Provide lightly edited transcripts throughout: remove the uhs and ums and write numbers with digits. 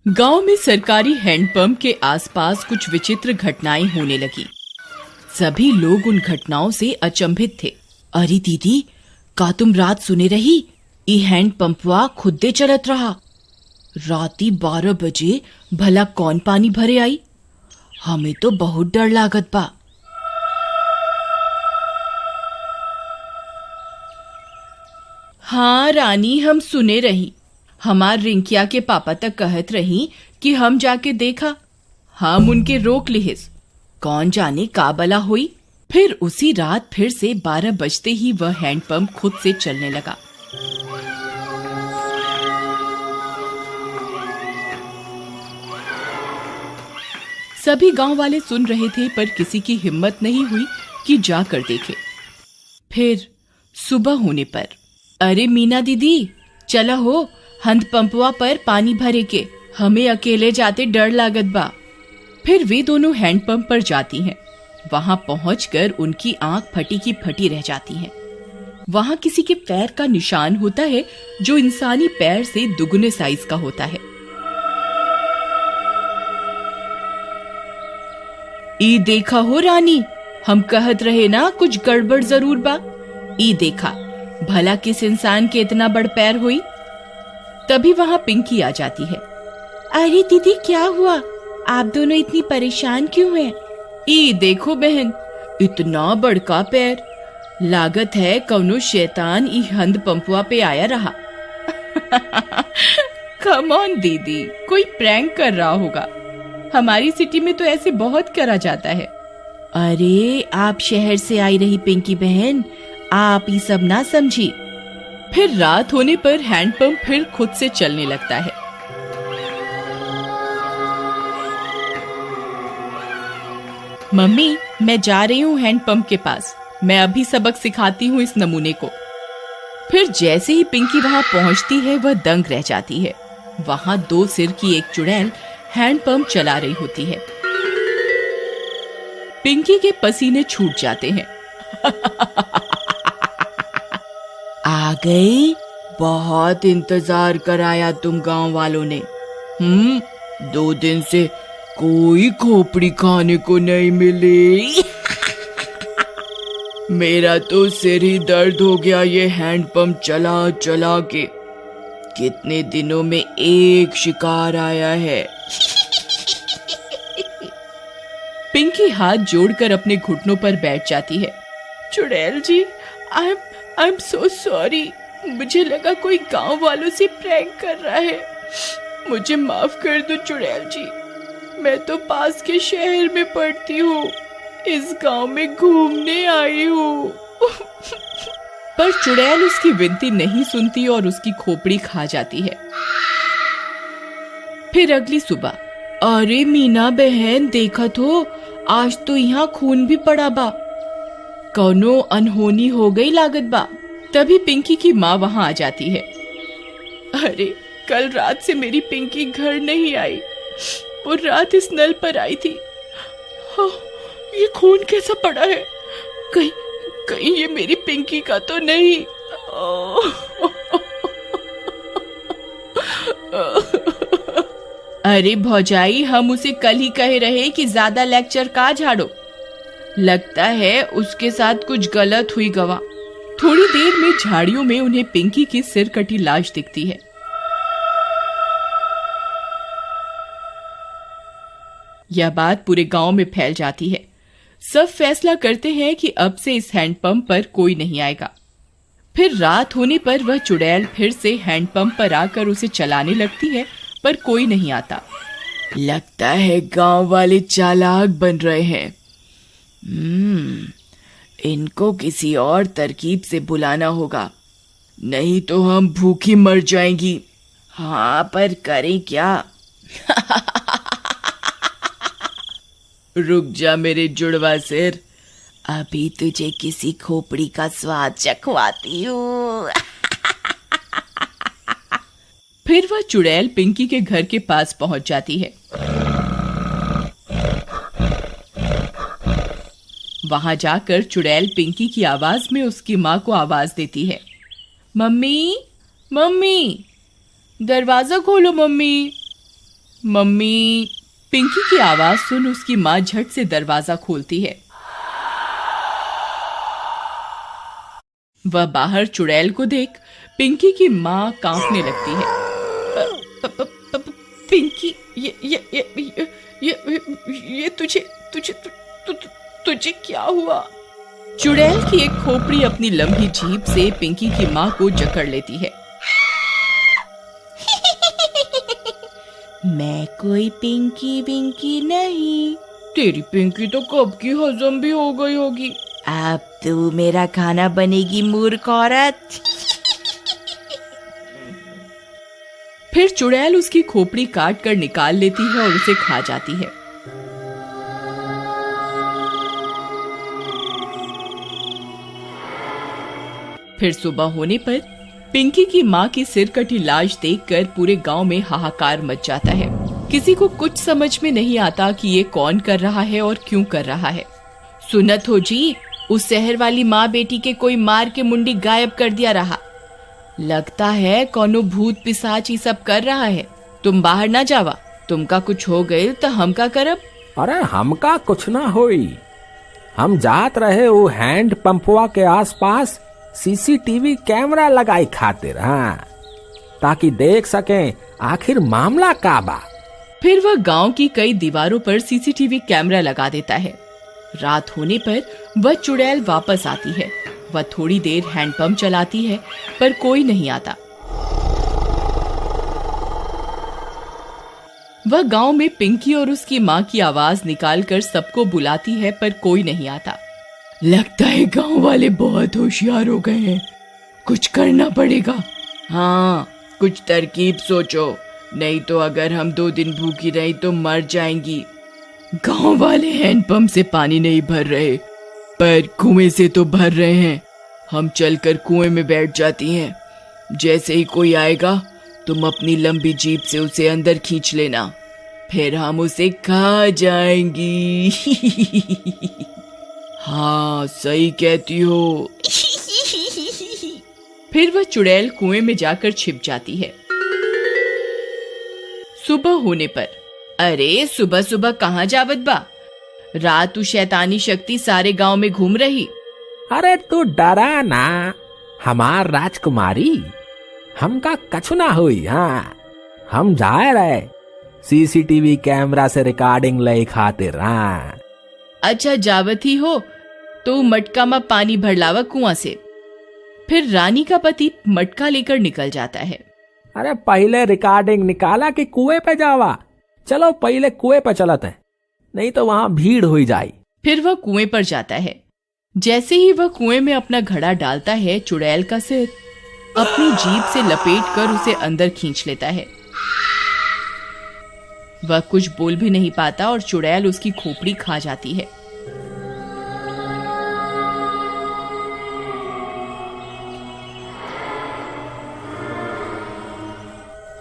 गांव में सरकारी हैंडपंप के आसपास कुछ विचित्र घटनाएं होने लगी। सभी लोग उन घटनाओं से अचंभित थे। अरे दीदी, का तुम रात सुने रही? ई हैंडपंपवा खुदे चलत रहा। राती 12 बजे भला कौन पानी भरे आई? हमें तो बहुत डर लागत बा। हाँ रानी, हम सुने रही। हमार रिंकिया के पापा तक कहत रही कि हम जाके देखा। हम उनके रोक लिहिस। कौन जाने का बला हुई। फिर उसी रात फिर से 12 बजते ही वह हैंडपंप खुद से चलने लगा। सभी गांव वाले सुन रहे थे, पर किसी की हिम्मत नहीं हुई कि जाकर देखे। फिर सुबह होने पर, अरे मीना दीदी, चला हो, हैंडपंपवा पर पानी भरे के। हमें अकेले जाते डर लागत बा। फिर वे दोनों हैंडपंप पर जाती हैं। वहां पहुंचकर उनकी आंख फटी की फटी रह जाती है। वहां किसी के पैर का निशान होता है जो इंसानी पैर से दुगने साइज का होता है। ई देखा हो रानी, हम कहत रहे ना कुछ गड़बड़ जरूर बा। ई देखा, भला किस इंसान के इतना बड़ पैर हुई। तभी वहां पिंकी आ जाती है। अरे दीदी, क्या हुआ? आप दोनों इतनी परेशान क्यों हैं? ई देखो बहन, इतना बड़का पैर। लागत है कौनो शैतान ई हैंडपंपवा पे आया रहा। कम ऑन दीदी, कोई प्रैंक कर रहा होगा। हमारी सिटी में तो ऐसे बहुत करा जाता है। अरे आप शहर से आई रही पिंकी बहन, आप ये सब ना समझी। फिर रात होने पर हैंडपंप फिर खुद से चलने लगता है। मम्मी, मैं जा रही हूँ हैंडपंप के पास। मैं अभी सबक सिखाती हूँ इस नमूने को। फिर जैसे ही पिंकी वहां पहुंचती है, वह दंग रह जाती है। वहां 2 सिर की एक चुड़ैल हैंडपंप चला रही होती है। पिंकी के पसीने छूट जाते हैं। आ गई? बहुत इंतजार कराया तुम गांव वालों ने। 2 दिन से कोई खोपड़ी खाने को नहीं मिली। मेरा तो सिर ही दर्द हो गया ये हैंडपंप चला चला के। कितने दिनों में एक शिकार आया है। पिंकी हाथ जोड़कर अपने घुटनों पर बैठ जाती है। चुड़ैल जी, आई एम सो सॉरी। मुझे लगा कोई गांव वालों से प्रैंक कर रहा है। मुझे माफ कर दो चुड़ैल जी। मैं तो पास के शहर में पढ़ती हूँ, इस गांव में घूमने आई हूँ। पर चुड़ैल उसकी विनती नहीं सुनती और उसकी खोपड़ी खा जाती है। फिर अगली सुबह, अरे मीना बहन, देखत हो, आज तो यहाँ खून भी पड़ा बा। कौनो अनहोनी हो गई लागत बा। तभी पिंकी की माँ वहां आ जाती है। अरे कल रात से मेरी पिंकी घर नहीं आई। वो रात इस नल पर आई थी। हाँ, ये खून कैसा पड़ा है? कहीं ये मेरी पिंकी का तो नहीं। अरे भौजाई, हम उसे कल ही कहे रहे कि ज्यादा लेक्चर का झाड़ो। लगता है उसके साथ कुछ गलत हुई गवा। थोड़ी देर में झाड़ियों में उन्हें पिंकी की सिर कटी लाश दिखती है। यह बात पूरे गांव में फैल जाती है। सब फैसला करते हैं कि अब से इस हैंडपंप पर कोई नहीं आएगा। फिर रात होने पर वह चुड़ैल फिर से हैंडपंप पर आकर उसे चलाने लगती है, पर कोई नहीं आता। लगता है गांव वाले चालाक बन रहे हैं। इनको किसी और तरकीब से बुलाना होगा, नहीं तो हम भूखी मर जाएंगी। हाँ, पर करें क्या? रुक जा मेरे जुड़वा सिर, अभी तुझे किसी खोपड़ी का स्वाद चखवाती हूँ। फिर वह चुड़ैल पिंकी के घर के पास पहुंच जाती है। वहां जाकर चुड़ैल पिंकी की आवाज में उसकी माँ को आवाज देती है। मम्मी, मम्मी, दरवाजा खोलो मम्मी। मम्मी। पिंकी की आवाज सुन उसकी माँ झट से दरवाजा खोलती है। वह बाहर चुड़ैल को देख पिंकी की माँ कांपने लगती है। पिंकी, ये तुझे क्या हुआ? चुड़ैल की एक खोपड़ी अपनी लंबी जीभ से पिंकी की माँ को जकड़ लेती है। मैं कोई पिंकी विंकी नहीं। तेरी पिंकी तो कब की हजम भी हो गई होगी। अब तू मेरा खाना बनेगी मूर्ख औरत। फिर चुड़ैल उसकी खोपड़ी काट कर निकाल लेती है और उसे खा जाती है। फिर सुबह होने पर पिंकी की माँ की सिर कटी लाश देखकर पूरे गांव में हाहाकार मच जाता है। किसी को कुछ समझ में नहीं आता कि ये कौन कर रहा है और क्यों कर रहा है। सुनत हो जी, उस शहर वाली माँ बेटी के कोई मार के मुंडी गायब कर दिया रहा। लगता है कोनो भूत पिशाच ही सब कर रहा है। तुम बाहर ना जावा, तुमका कुछ हो गए तो हम का करब? अरे हमका कुछ ना होई। हम जात रहे वो हैंड पंपवा के आसपास सीसीटीवी कैमरा लगाई खातिर, हाँ, ताकि देख सकें आखिर मामला का बा। फिर वह गांव की कई दीवारों पर सीसीटीवी कैमरा लगा देता है। रात होने पर वह चुड़ैल वापस आती है। वह थोड़ी देर हैंडपंप चलाती है पर कोई नहीं आता। वह गांव में पिंकी और उसकी माँ की आवाज निकालकर सबको बुलाती है पर कोई नहीं आता। लगता है गांव वाले बहुत होशियार हो गए हैं, कुछ करना पड़ेगा। हाँ, कुछ तरकीब सोचो, नहीं तो अगर हम 2 दिन भूखी रही तो मर जाएंगी। गांव वाले हैंडपंप से पानी नहीं भर रहे पर कुएं से तो भर रहे हैं। हम चलकर कुएं में बैठ जाती हैं। जैसे ही कोई आएगा तुम अपनी लंबी जीभ से उसे अंदर खींच लेना, फिर हम उसे खा जाएंगी। हाँ, सही कहती हो। फिर वह चुड़ैल कुएं में जाकर छिप जाती है। सुबह होने पर, अरे सुबह सुबह कहाँ जावत बा? रात शैतानी शक्ति सारे गांव में घूम रही। अरे तू डरा ना, हमार राजकुमारी, हमका कछु ना हुई। हाँ, हम जाए रहे सीसीटीवी कैमरा से रिकॉर्डिंग ले खातिर। हाँ, अच्छा जावत ही हो तो मटका में पानी भर लावा कुआं से। फिर रानी का पति मटका लेकर निकल जाता है। अरे पहले रिकॉर्डिंग निकाला कि कुएं पे जावा? चलो पहले कुएं पे चलते हैं, नहीं तो वहां भीड़ हो जाए। फिर वह कुएं पर जाता है। जैसे ही वह कुएं में अपना घड़ा डालता है, चुड़ैल का सिर अपनी जीभ से लपेट कर उसे अंदर खींच लेता है। वह कुछ बोल भी नहीं पाता और चुड़ैल उसकी खोपड़ी खा जाती है।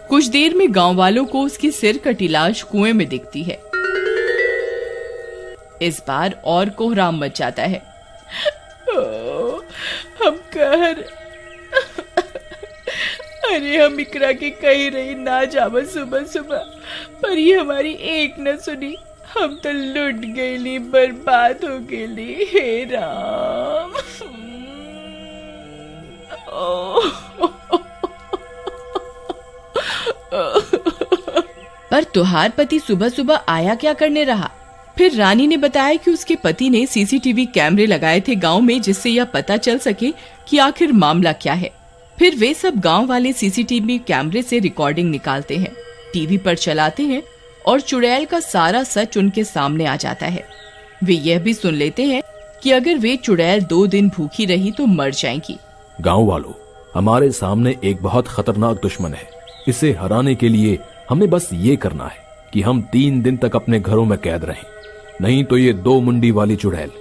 कुछ देर में गांव वालों को उसकी सिर कटी लाश कुएं में दिखती है। इस बार और कोहराम मच जाता है। हम कहर, अरे हम इकरा के कही रही ना जावा सुबह सुबह, पर ये हमारी एक न सुनी। हम तो लुट गईली, बर्बाद हो गईली। हे राम। पर तुहार पति सुबह सुबह आया क्या करने रहा? फिर रानी ने बताया कि उसके पति ने सीसीटीवी कैमरे लगाए थे गांव में, जिससे यह पता चल सके कि आखिर मामला क्या है। फिर वे सब गांव वाले सीसीटीवी कैमरे से रिकॉर्डिंग निकालते हैं, टीवी पर चलाते हैं और चुड़ैल का सारा सच उनके सामने आ जाता है। वे यह भी सुन लेते हैं कि अगर वे चुड़ैल 2 दिन भूखी रही तो मर जाएंगी। गांव वालों, हमारे सामने एक बहुत खतरनाक दुश्मन है। इसे हराने के लिए हमें बस ये करना है कि हम 3 दिन तक अपने घरों में कैद रहें, नहीं तो ये 2 मुंडी वाली चुड़ैल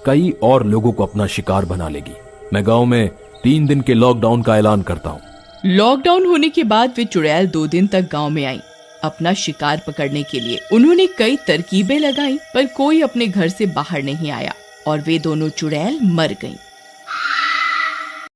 कई और लोगों को अपना शिकार बना लेगी। मैं गांव में 3 दिन के लॉकडाउन का ऐलान करता हूँ। लॉकडाउन होने के बाद वे चुड़ैल 2 दिन तक गांव में आई अपना शिकार पकड़ने के लिए। उन्होंने कई तरकीबें लगाई पर कोई अपने घर से बाहर नहीं आया और वे दोनों चुड़ैल मर गईं।